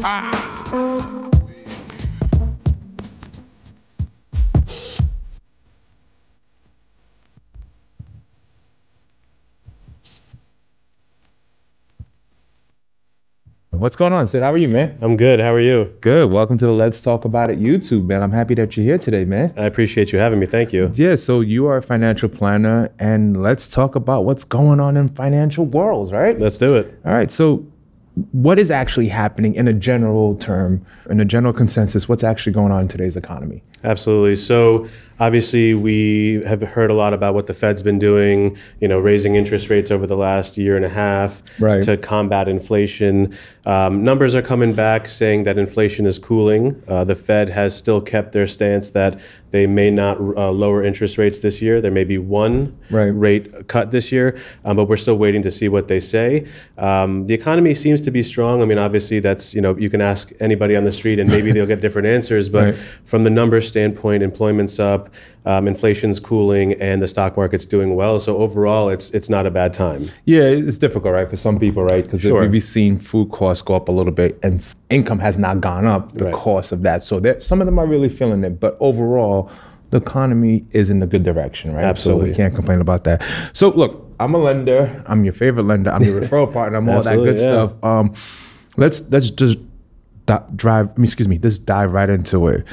What's going on, Sid? How are you, man? I'm good. How are you? Good. Welcome to the Let's Talk About It YouTube, man. I'm happy that you're here today, man. I appreciate you having me. Thank you. Yeah, so you are a financial planner, and let's talk about what's going on in financial worlds, right? Let's do it. All right, so what is actually happening in a general term, in a general consensus, what's actually going on in today's economy? Absolutely. So obviously we have heard a lot about what the Fed's been doing, raising interest rates over the last year and a half to combat inflation. Numbers are coming back saying that inflation is cooling. The Fed has still kept their stance that they may not lower interest rates this year. There may be one rate cut this year, but we're still waiting to see what they say. The economy seems to be strong. I mean, obviously that's, you can ask anybody on the street and maybe they'll get different answers, but from the numbers standpoint, employment's up, inflation's cooling, and the stock market's doing well. So overall, it's not a bad time. Yeah, it's difficult, right, for some people, right? Because we've seen food costs go up a little bit, and income has not gone up, the cost of that. So some of them are really feeling it, but overall, the economy is in a good direction, right? Absolutely. So we can't complain about that. So look, I'm a lender. I'm your favorite lender. I'm your referral partner. I'm all that good stuff. Let's just dive right into it.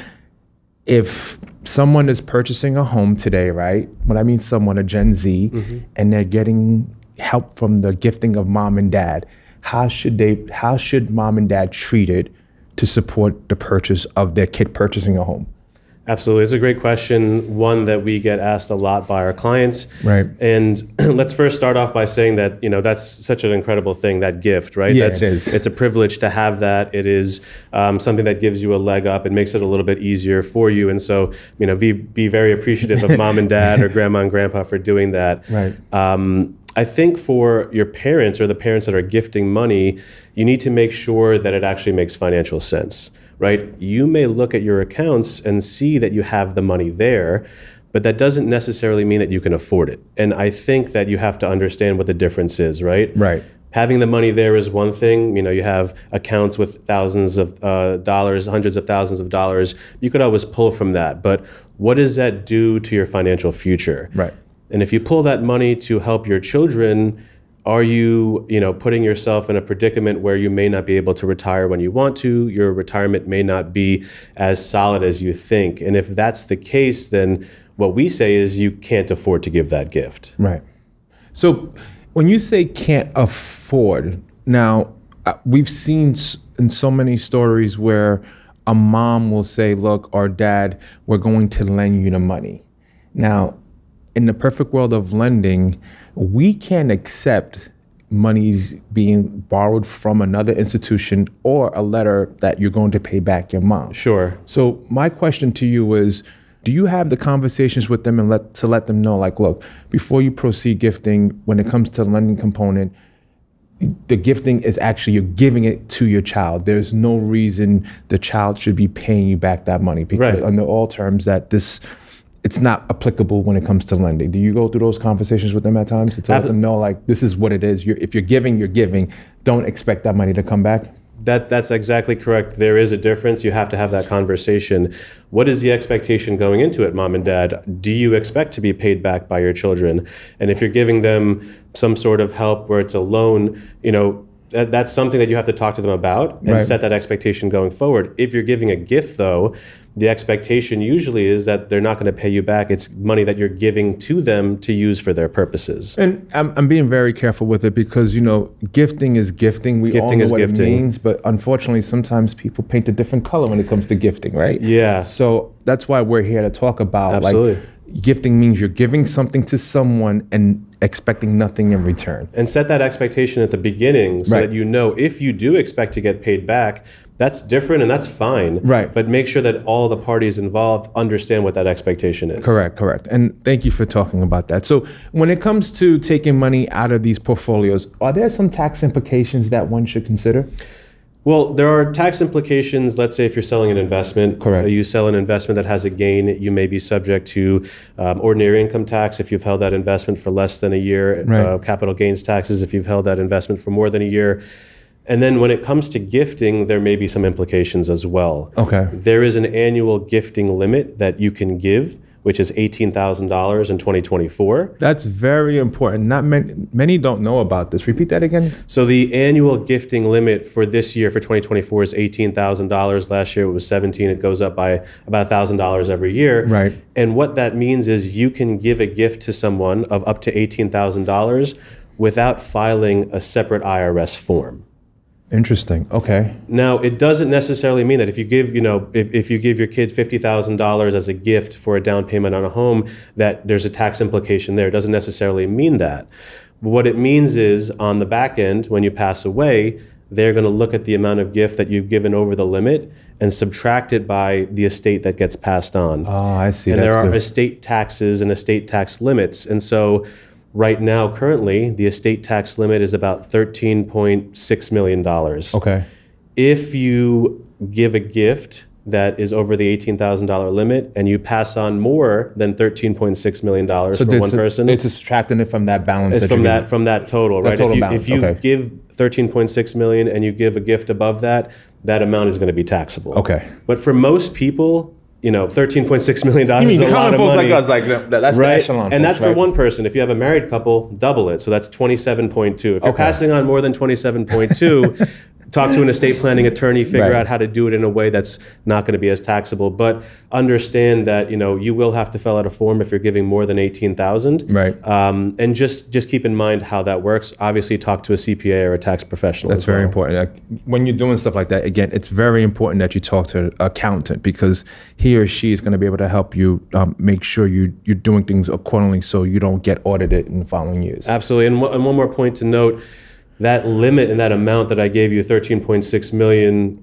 If someone is purchasing a home today, right? When I mean someone, a Gen Z, and they're getting help from the gifting of mom and dad, how should mom and dad treat it to support the purchase of their kid purchasing a home? Absolutely. It's a great question, one that we get asked a lot by our clients. Right. And let's first start off by saying that, that's such an incredible thing, that gift, right? Yeah, it is. It's a privilege to have that. It is something that gives you a leg up. It makes it a little bit easier for you. And so, be very appreciative of mom and dad or grandma and grandpa for doing that. Right. I think for your parents or the parents that are gifting money, you need to make sure that it actually makes financial sense. Right? You may look at your accounts and see that you have the money there, but that doesn't necessarily mean that you can afford it. And I think that you have to understand what the difference is, right? Right. Having the money there is one thing. You have accounts with thousands of dollars, hundreds of thousands of dollars. You could always pull from that. But what does that do to your financial future? Right. And if you pull that money to help your children, are you, putting yourself in a predicament where you may not be able to retire when you want to? Your retirement may not be as solid as you think. And if that's the case, then what we say is you can't afford to give that gift. Right. So when you say can't afford, now we've seen in so many stories where a mom will say, look, or dad, we're going to lend you the money. Now, in the perfect world of lending, we can't accept monies being borrowed from another institution or a letter that you're going to pay back your mom. Sure. So my question to you is, do you have the conversations with them and let them know, like, look, before you proceed gifting, when it comes to the lending component, the gifting is actually you're giving it to your child. There's no reason the child should be paying you back that money because under all terms that it's not applicable when it comes to lending. Do you go through those conversations with them at times to let them know, like, this is what it is? If you're giving, you're giving. Don't expect that money to come back? That's exactly correct. There is a difference. You have to have that conversation. What is the expectation going into it, mom and dad? Do you expect to be paid back by your children? And if you're giving them some sort of help where it's a loan, that's something that you have to talk to them about and set that expectation going forward. If you're giving a gift, though, the expectation usually is that they're not going to pay you back. It's money that you're giving to them to use for their purposes. And I'm being very careful with it because, gifting is gifting. We all know what it means, but unfortunately, sometimes people paint a different color when it comes to gifting, right? Yeah. So that's why we're here to talk about. Absolutely. Like, gifting means you're giving something to someone and expecting nothing in return. And set that expectation at the beginning so that if you do expect to get paid back, that's different and that's fine. Right. But make sure that all the parties involved understand what that expectation is. Correct. And thank you for talking about that. So when it comes to taking money out of these portfolios, are there some tax implications that one should consider? Well, there are tax implications. Let's say if you're selling an investment, you sell an investment that has a gain, you may be subject to ordinary income tax if you've held that investment for less than a year, capital gains taxes if you've held that investment for more than a year. And then when it comes to gifting, there may be some implications as well. Okay. There is an annual gifting limit that you can give, which is $18,000 in 2024. That's very important. Not many don't know about this. Repeat that again. So the annual gifting limit for this year, for 2024, is $18,000. Last year it was $17,000. It goes up by about $1,000 every year. Right. And what that means is you can give a gift to someone of up to $18,000 without filing a separate IRS form. Interesting. Okay. Now, it doesn't necessarily mean that if you give, if you give your kid $50,000 as a gift for a down payment on a home, that there's a tax implication there. It doesn't necessarily mean that. But what it means is on the back end, when you pass away, they're going to look at the amount of gift that you've given over the limit and subtract it by the estate that gets passed on. Oh, I see. And That's there are good. estate taxes and estate tax limits. And so right now, currently, the estate tax limit is about $13.6 million. Okay. If you give a gift that is over the $18,000 limit and you pass on more than $13.6 million for one person, it's subtracting it from that balance. it's from that total, right? Total balance. If you give $13.6 million and you give a gift above that, that amount is going to be taxable. Okay. But for most people, $13.6 million is a lot of folks money. like us, like that's right? the echelon. And folks, that's for one person. If you have a married couple, double it. So that's 27.2. If you're passing on more than 27.2, talk to an estate planning attorney, figure out how to do it in a way that's not going to be as taxable. But understand that you will have to fill out a form if you're giving more than $18,000. Right. And just keep in mind how that works. Obviously, talk to a CPA or a tax professional. That's very important. Like, when you're doing stuff like that, again, it's very important that you talk to an accountant, because he or she is going to be able to help you make sure you're doing things accordingly so you don't get audited in the following years. Absolutely. And one more point to note. That limit and that amount that I gave you, $13.6 million,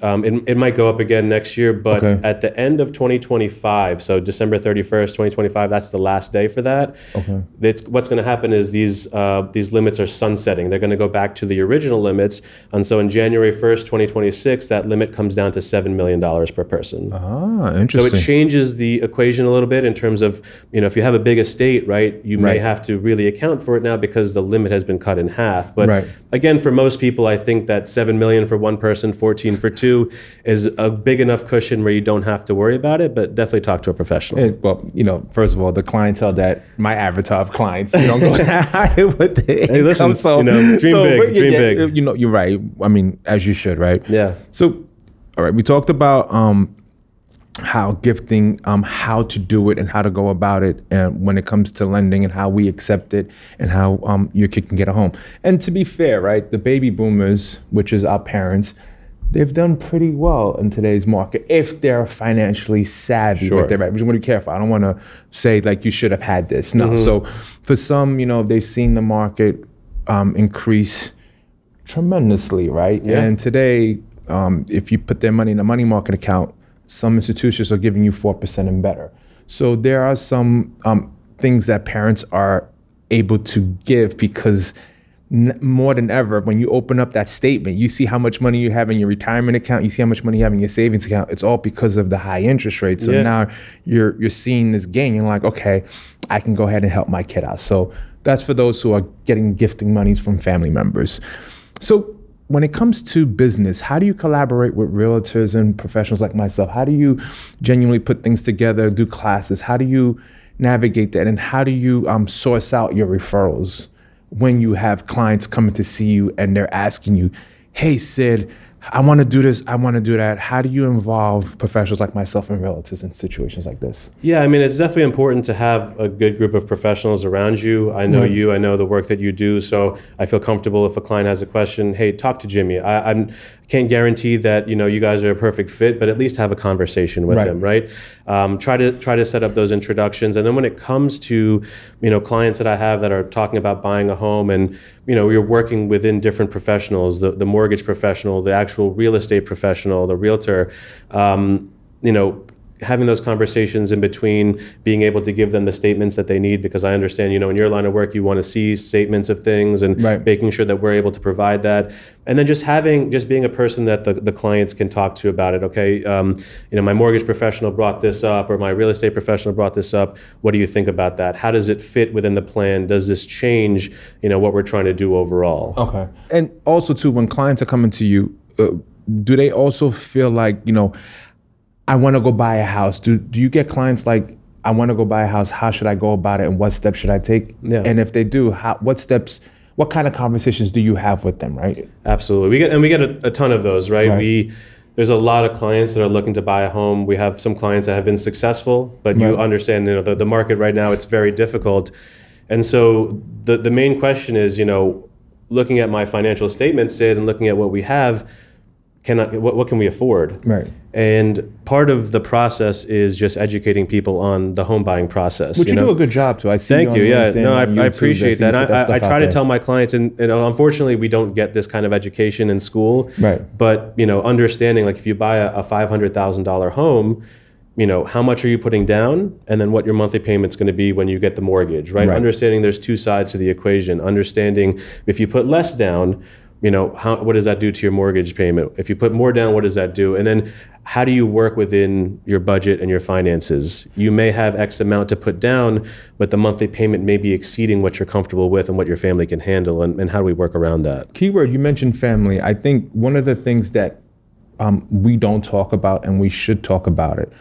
it might go up again next year, but at the end of 2025, so December 31st, 2025, that's the last day for that. Okay. What's going to happen is these limits are sunsetting. They're going to go back to the original limits, and so in January 1st, 2026, that limit comes down to $7 million per person. Ah, interesting. So it changes the equation a little bit in terms of, if you have a big estate, right, you may have to really account for it now because the limit has been cut in half. But again, for most people, I think that $7 million for one person, 14 for two, is a big enough cushion where you don't have to worry about it. But definitely talk to a professional. Well, first of all, the clientele that my avatar of clients, you don't go that high with the income. Hey, listen, dream big. You're right. I mean, as you should, right? Yeah. So, all right, we talked about how gifting, how to do it and how to go about it, and when it comes to lending and how we accept it and how your kid can get a home. And to be fair, right, the baby boomers, which is our parents, they've done pretty well in today's market if they're financially savvy. Sure. With their, we just want to be careful. I don't want to say like you should have had this. No. So for some, they've seen the market increase tremendously, right? Yeah. And today, if you put their money in a money market account, some institutions are giving you 4% and better. So there are some things that parents are able to give because more than ever, when you open up that statement, you see how much money you have in your retirement account, you see how much money you have in your savings account. It's all because of the high interest rate. So now you're seeing this gain. You're like, okay, I can go ahead and help my kid out. So that's for those who are getting gifting monies from family members. So when it comes to business, how do you collaborate with realtors and professionals like myself? How do you genuinely put things together, do classes? How do you navigate that? And how do you source out your referrals when you have clients coming to see you and they're asking you, hey, Sid, I want to do this, I want to do that. How do you involve professionals like myself and realtors in situations like this? Yeah, I mean, it's definitely important to have a good group of professionals around you. I know you, I know the work that you do, so I feel comfortable if a client has a question, hey, talk to Jimmy. I can't guarantee that you guys are a perfect fit, but at least have a conversation with them, right? Try to set up those introductions, and then when it comes to clients that I have that are talking about buying a home, and you're working within different professionals, the mortgage professional, the actual real estate professional, the realtor, having those conversations in between, being able to give them the statements that they need, because I understand, in your line of work, you want to see statements of things, and making sure that we're able to provide that. And then just being a person that the clients can talk to about it. Okay, my mortgage professional brought this up, or my real estate professional brought this up. What do you think about that? How does it fit within the plan? Does this change, what we're trying to do overall? Okay. And also too, when clients are coming to you, do they also feel like, I want to go buy a house? Do you get clients like, I want to go buy a house, how should I go about it, and what steps should I take? Yeah. And if they do, what kind of conversations do you have with them, right? Absolutely. We get a ton of those, right? There's a lot of clients that are looking to buy a home. We have some clients that have been successful, but you understand, the market right now, it's very difficult. And so the main question is, looking at my financial statement, Sid, and looking at what we have, what can we afford? Right. And part of the process is just educating people on the home buying process. Which you do a good job too. I see. Thank you. Yeah. No, I appreciate that. I try to tell my clients, and unfortunately, we don't get this kind of education in school. Right. But understanding, like, if you buy a $500,000 home, how much are you putting down, and then what your monthly payment's going to be when you get the mortgage, right? Understanding there's two sides to the equation. Understanding if you put less down, what does that do to your mortgage payment? If you put more down, what does that do? And then how do you work within your budget and your finances? You may have X amount to put down, but the monthly payment may be exceeding what you're comfortable with and what your family can handle. And how do we work around that? Keyword, you mentioned family. I think one of the things that we don't talk about, and we should talk about it,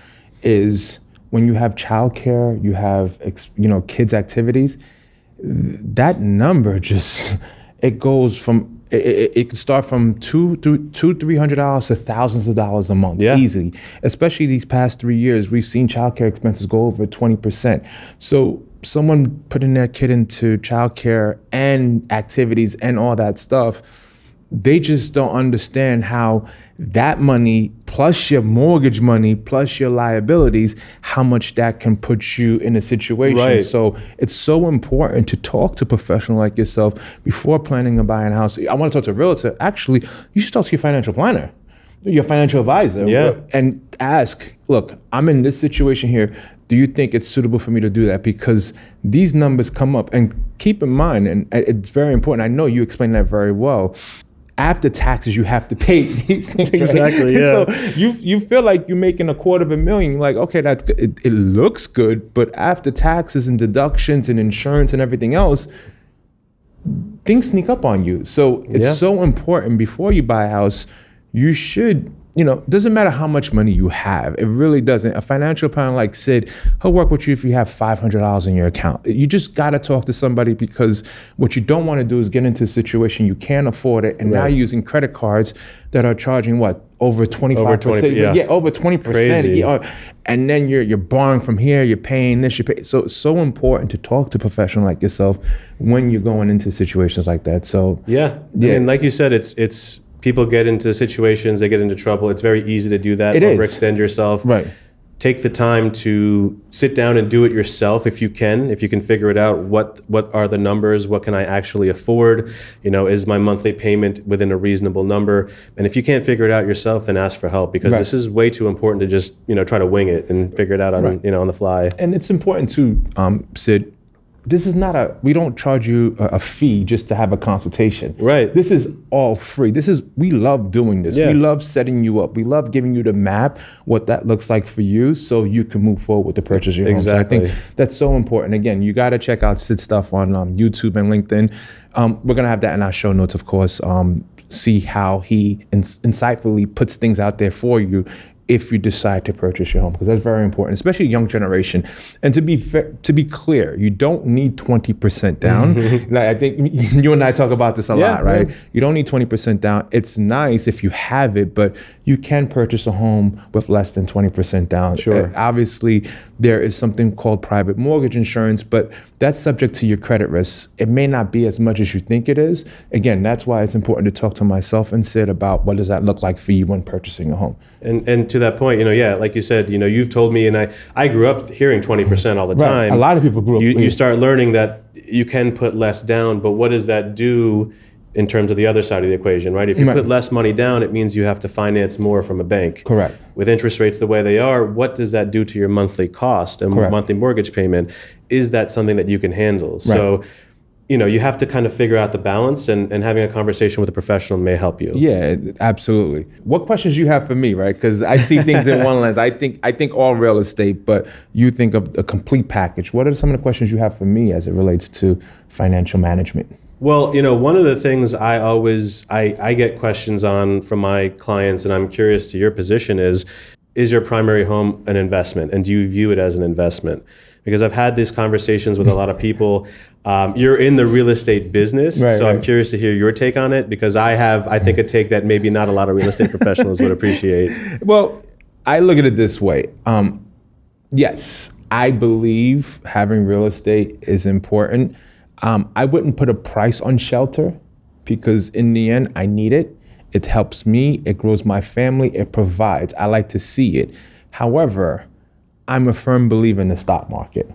is when you have childcare, you have kids' activities, that number just, it goes from, it can start from $200-$300 to thousands of dollars a month, easily. Especially these past 3 years, we've seen childcare expenses go over 20%. So someone putting their kid into childcare and activities and all that stuff, they just don't understand how that money plus your mortgage money plus your liabilities, how much that can put you in a situation. Right. So it's so important to talk to a professional like yourself before planning on buying a house. I want to talk to a realtor. Actually, you should talk to your financial planner, your financial advisor, and ask, look, I'm in this situation here. Do you think it's suitable for me to do that? Because these numbers come up, and keep in mind, and it's very important, I know you explained that very well, after taxes, you have to pay these things. Exactly, yeah. So you feel like you're making $250,000. Like, okay, it looks good, but after taxes and deductions and insurance and everything else, things sneak up on you. So it's so important before you buy a house, you should, doesn't matter how much money you have. It really doesn't. A financial planner like Sid, he'll work with you if you have $500 in your account. You just got to talk to somebody, because what you don't want to do is get into a situation you can't afford it, and now you're using credit cards that are charging over 25%. Over 20%. Over 20%. Crazy. And then you're borrowing from here, you're paying this, So it's so important to talk to a professional like yourself when you're going into situations like that. So I mean, like you said, it's people get into situations, they get into trouble. It's very easy to do that, overextend yourself. Right. Take the time to sit down and do it yourself if you can figure it out. What are the numbers? What can I actually afford? Is my monthly payment within a reasonable number? And if you can't figure it out yourself, then ask for help, because this is way too important to just try to wing it and figure it out on on the fly. And it's important too, Sid. This is not we don't charge you a fee just to have a consultation. Right. This is all free. We love doing this. Yeah. We love setting you up. We love giving you the map, what that looks like for you, so you can move forward with the purchase of your home. So I think that's so important. Again, you got to check out Sid's stuff on YouTube and LinkedIn. We're going to have that in our show notes, of course. See how he insightfully puts things out there for you if you decide to purchase your home, because that's very important, especially young generation. And to be clear, you don't need 20% down. Like, I think you and I talk about this a lot, right? You don't need 20% down. It's nice if you have it, but you can purchase a home with less than 20% down. Sure. Obviously, there is something called private mortgage insurance, but that's subject to your credit risks. It may not be as much as you think it is. Again, that's why it's important to talk to myself and Sid about what does that look like for you when purchasing a home. And to that point, like you said, you've told me, and I grew up hearing 20% all the time. A lot of people grew up. You start learning that you can put less down, but what does that do in terms of the other side of the equation, right? If you put less money down, it means you have to finance more from a bank. Correct. With interest rates the way they are, what does that do to your monthly cost and monthly mortgage payment? Is that something that you can handle? Right. So, you have to kind of figure out the balance, and having a conversation with a professional may help you. Yeah, absolutely. What questions do you have for me, right? Because I see things in one lens. I think all real estate, but you think of a complete package. What are some of the questions you have for me as it relates to financial management? Well, one of the things I get questions on from my clients, and I'm curious to your position, is your primary home an investment? And do you view it as an investment? Because I've had these conversations with a lot of people. You're in the real estate business, so I'm curious to hear your take on it, because I think, a take that maybe not a lot of real estate professionals would appreciate. Well, I look at it this way. Yes, I believe having real estate is important. I wouldn't put a price on shelter, because in the end, I need it. It helps me, it grows my family, it provides. I like to see it. However, I'm a firm believer in the stock market.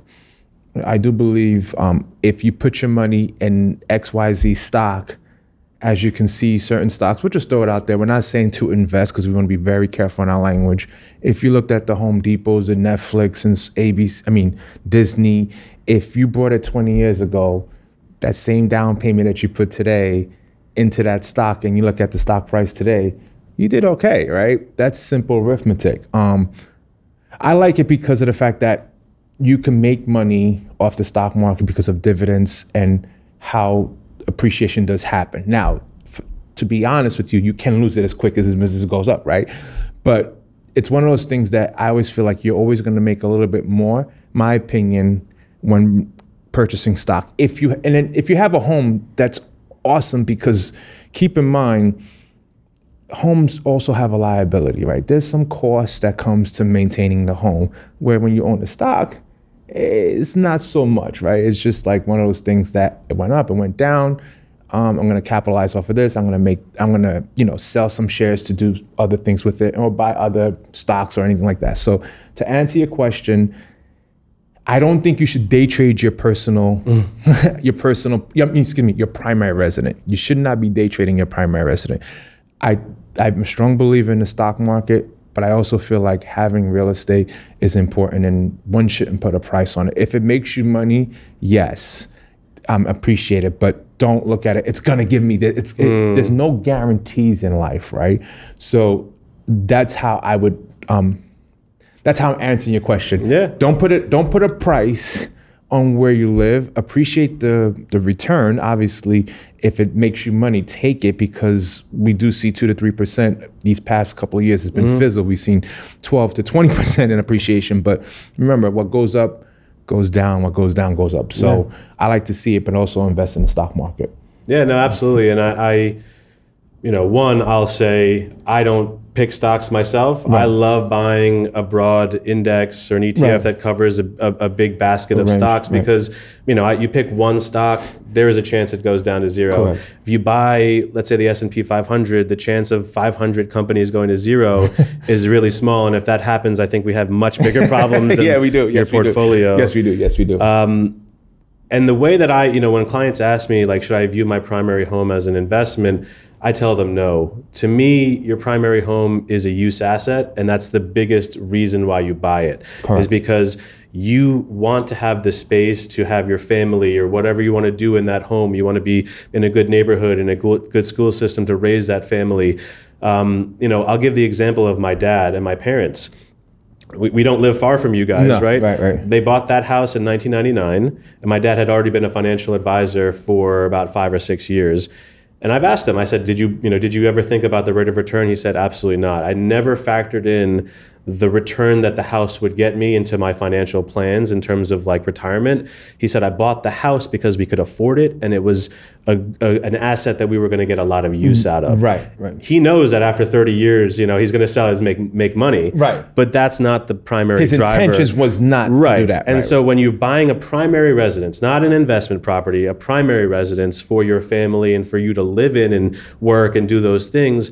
I do believe if you put your money in XYZ stock, as you can see, certain stocks, we'll just throw it out there. We're not saying to invest, because we want to be very careful in our language. If you looked at the Home Depots and Netflix and Disney, if you bought it 20 years ago, that same down payment that you put today into that stock, and you look at the stock price today, you did okay, right? That's simple arithmetic. I like it because of the fact that you can make money off the stock market because of dividends and how appreciation does happen. Now, to be honest with you, you can lose it as quick as the business goes up, right? But it's one of those things that I always feel like you're always going to make a little bit more, my opinion, when purchasing stock. If you have a home, that's awesome, because keep in mind, homes also have a liability, right? There's some cost that comes to maintaining the home, where when you own the stock, it's not so much, right? It's just like one of those things that it went up, it went down. I'm going to capitalize off of this. I'm going to sell some shares to do other things with it, or buy other stocks or anything like that. So to answer your question, I don't think you should day trade your your primary resident. You should not be day trading your primary resident. I'm a strong believer in the stock market, but I also feel like having real estate is important, and one shouldn't put a price on it. If it makes you money, yes, appreciate it, but don't look at it. It's gonna give me this. There's no guarantees in life, right? So that's how I would. That's how I'm answering your question. Yeah. Don't put a price on where you live. Appreciate the return. Obviously, if it makes you money, take it, because we do see 2 to 3% these past couple of years has been fizzled. We've seen 12 to 20% in appreciation. But remember, what goes up goes down. What goes down goes up. So I like to see it, but also invest in the stock market. Yeah, no, absolutely. And I'll say I don't pick stocks myself. Right. I love buying a broad index or an ETF that covers a big basket of stocks, because you pick one stock, there is a chance it goes down to zero. Correct. If you buy, let's say, the S&P 500, the chance of 500 companies going to zero is really small. And if that happens, I think we have much bigger problems in we do. your portfolio. Yes, we do. Yes, we do. And the way that when clients ask me, like, should I view my primary home as an investment, I tell them no. To me, your primary home is a use asset, and that's the biggest reason why you buy it. Correct. Is because you want to have the space to have your family or whatever you want to do in that home. You want to be in a good neighborhood, in a good school system to raise that family. I'll give the example of my dad and my parents. We don't live far from you guys, right? Right. They bought that house in 1999, and my dad had already been a financial advisor for about 5 or 6 years. And I've asked him, I said, did you ever think about the rate of return? He said, absolutely not. I never factored in the return that the house would get me into my financial plans in terms of like retirement. He said, I bought the house because we could afford it, and it was an asset that we were going to get a lot of use out of. Right. He knows that after 30 years, he's going to sell it and make money. Right. But that's not the primary His driver. intentions was not to do that. And so when you're buying a primary residence, not an investment property, a primary residence for your family and for you to live in and work and do those things,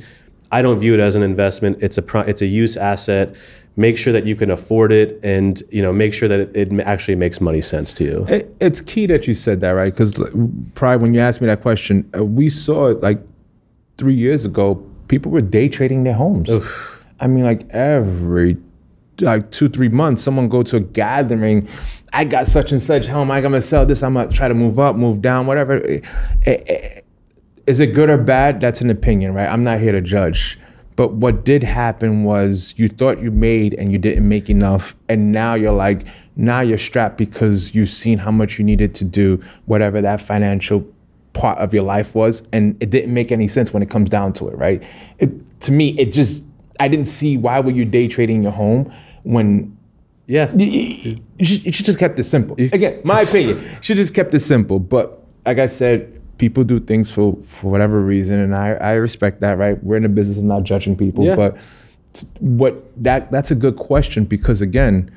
I don't view it as an investment. It's a use asset. make sure that you can afford it, and make sure that it actually makes money sense to you. It's key that you said that, right? Because prior, when you asked me that question, we saw it like 3 years ago. People were day trading their homes. Oof. I mean, like every 2-3 months, someone go to a gathering. I got such and such home. I'm gonna sell this. I'm gonna try to move up, move down, whatever. Is it good or bad? That's an opinion, right? I'm not here to judge. But what did happen was you thought you made and you didn't make enough. And now you're strapped because you've seen how much you needed to do whatever that financial part of your life was. And it didn't make any sense when it comes down to it, right? To me, I didn't see why were you day trading your home when you should just kept it simple. Again, my opinion, should just kept it simple. But like I said, people do things for whatever reason, and I respect that, right? We're in the business of not judging people, but that's a good question, because again,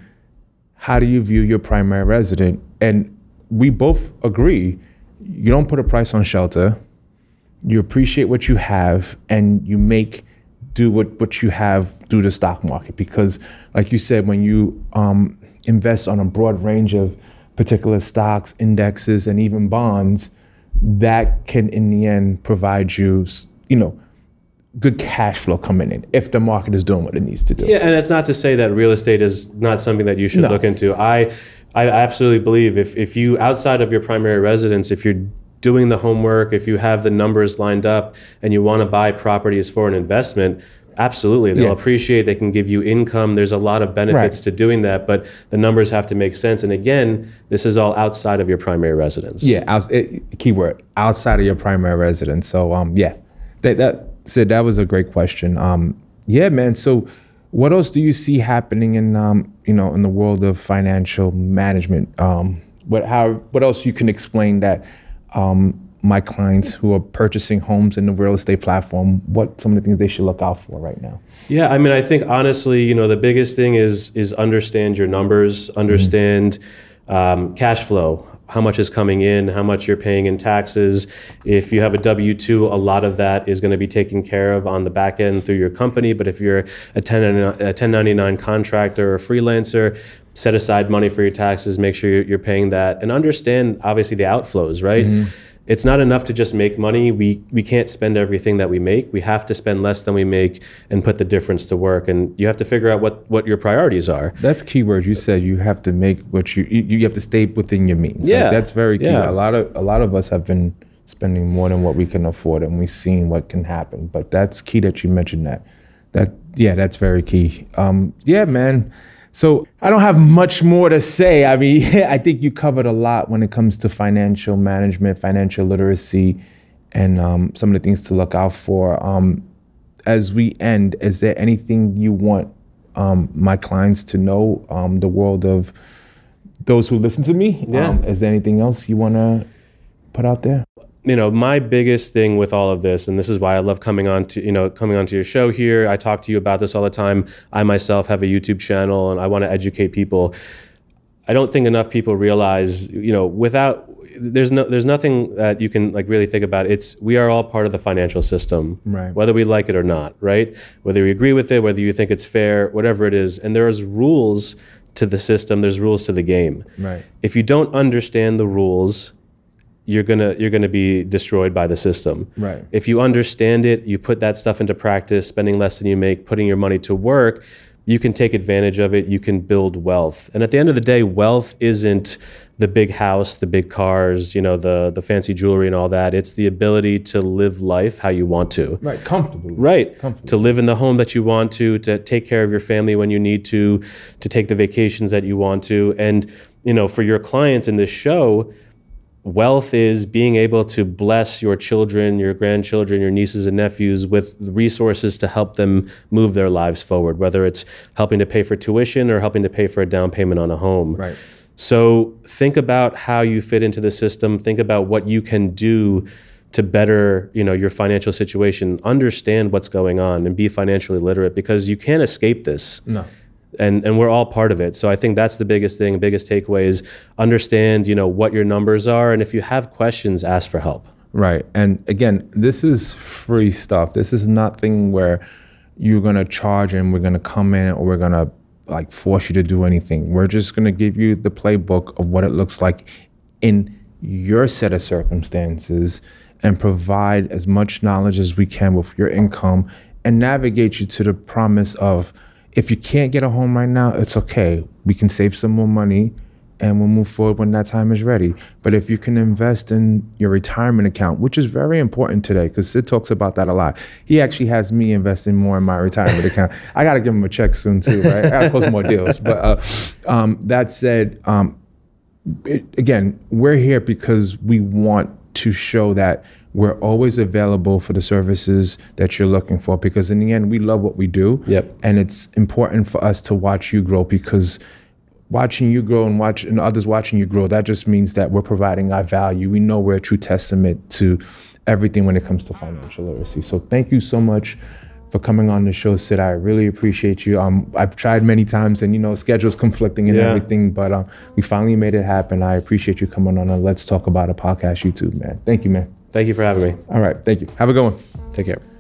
how do you view your primary resident? And we both agree, you don't put a price on shelter, you appreciate what you have, and you do what you have through the stock market. Because like you said, when you invest on a broad range of particular stocks, indexes, and even bonds, that can in the end provide you, good cash flow coming in if the market is doing what it needs to do. Yeah, and it's not to say that real estate is not something that you should look into. I absolutely believe if you, outside of your primary residence, if you're doing the homework, if you have the numbers lined up and you want to buy properties for an investment, absolutely, they'll appreciate, they can give you income. There's a lot of benefits to doing that, but the numbers have to make sense. And again, this is all outside of your primary residence. Yeah, keyword, outside of your primary residence. So that was a great question. Yeah, man. So what else do you see happening in in the world of financial management? What else you can explain that my clients who are purchasing homes in the real estate platform, what some of the things they should look out for right now? Yeah, I mean, I think honestly, the biggest thing is understand your numbers, understand cash flow, how much is coming in, how much you're paying in taxes. If you have a W-2, a lot of that is going to be taken care of on the back end through your company. But if you're a 1099 contractor or freelancer, set aside money for your taxes, make sure you're paying that, and understand obviously the outflows, right? Mm-hmm. It's not enough to just make money. We can't spend everything that we make. We have to spend less than we make and put the difference to work. And you have to figure out what your priorities are. That's key words. You said you have to make what you have to stay within your means. Yeah, that's very key. Yeah. A lot of us have been spending more than what we can afford, and we've seen what can happen. But that's key that you mentioned that. That's very key. Yeah, man. So I don't have much more to say. I mean, I think you covered a lot when it comes to financial management, financial literacy, and some of the things to look out for. As we end, is there anything you want my clients to know, the world of those who listen to me? Yeah. Is there anything else you want to put out there? My biggest thing with all of this, and this is why I love coming onto your show here. I talk to you about this all the time. I myself have a YouTube channel, and I want to educate people. I don't think enough people realize, there's nothing that you can really think about. We are all part of the financial system, right? Whether we like it or not, right? Whether we agree with it, whether you think it's fair, whatever it is. And there's rules to the system. There's rules to the game. Right. If you don't understand the rules, you're gonna be destroyed by the system. Right. If you understand it, you put that stuff into practice, spending less than you make, putting your money to work, you can take advantage of it, you can build wealth. And at the end of the day, wealth isn't the big house, the big cars, the fancy jewelry and all that. It's the ability to live life how you want to. Right, comfortably. Right, comfortably. To live in the home that you want to take care of your family when you need to take the vacations that you want to. And, for your clients in this show, wealth is being able to bless your children, your grandchildren, your nieces and nephews with resources to help them move their lives forward, whether it's helping to pay for tuition or helping to pay for a down payment on a home. Right. So think about how you fit into the system. Think about what you can do to better, your financial situation. Understand what's going on and be financially literate, because you can't escape this. No. And we're all part of it. So I think that's the biggest thing, biggest takeaway is understand, what your numbers are. And if you have questions, ask for help. Right. And again, this is free stuff. This is nothing where you're going to charge and we're going to come in or we're going to like force you to do anything. We're just going to give you the playbook of what it looks like in your set of circumstances and provide as much knowledge as we can with your income and navigate you to the promise of, if you can't get a home right now, it's okay. We can save some more money and we'll move forward when that time is ready. But if you can invest in your retirement account, which is very important today, because Sid talks about that a lot. He actually has me investing more in my retirement account. I got to give him a check soon too, right? I got to close more deals. But that said, again, we're here because we want to show that we're always available for the services that you're looking for, because in the end, we love what we do. Yep. And it's important for us to watch you grow, because watching you grow and others watching you grow, that just means that we're providing our value. We know we're a true testament to everything when it comes to financial literacy. So thank you so much for coming on the show, Sid. I really appreciate you. I've tried many times and, schedules conflicting and everything, but we finally made it happen. I appreciate you coming on Let's Talk About a Podcast YouTube, man. Thank you, man. Thank you for having me. All right. Thank you. Have a good one. Take care.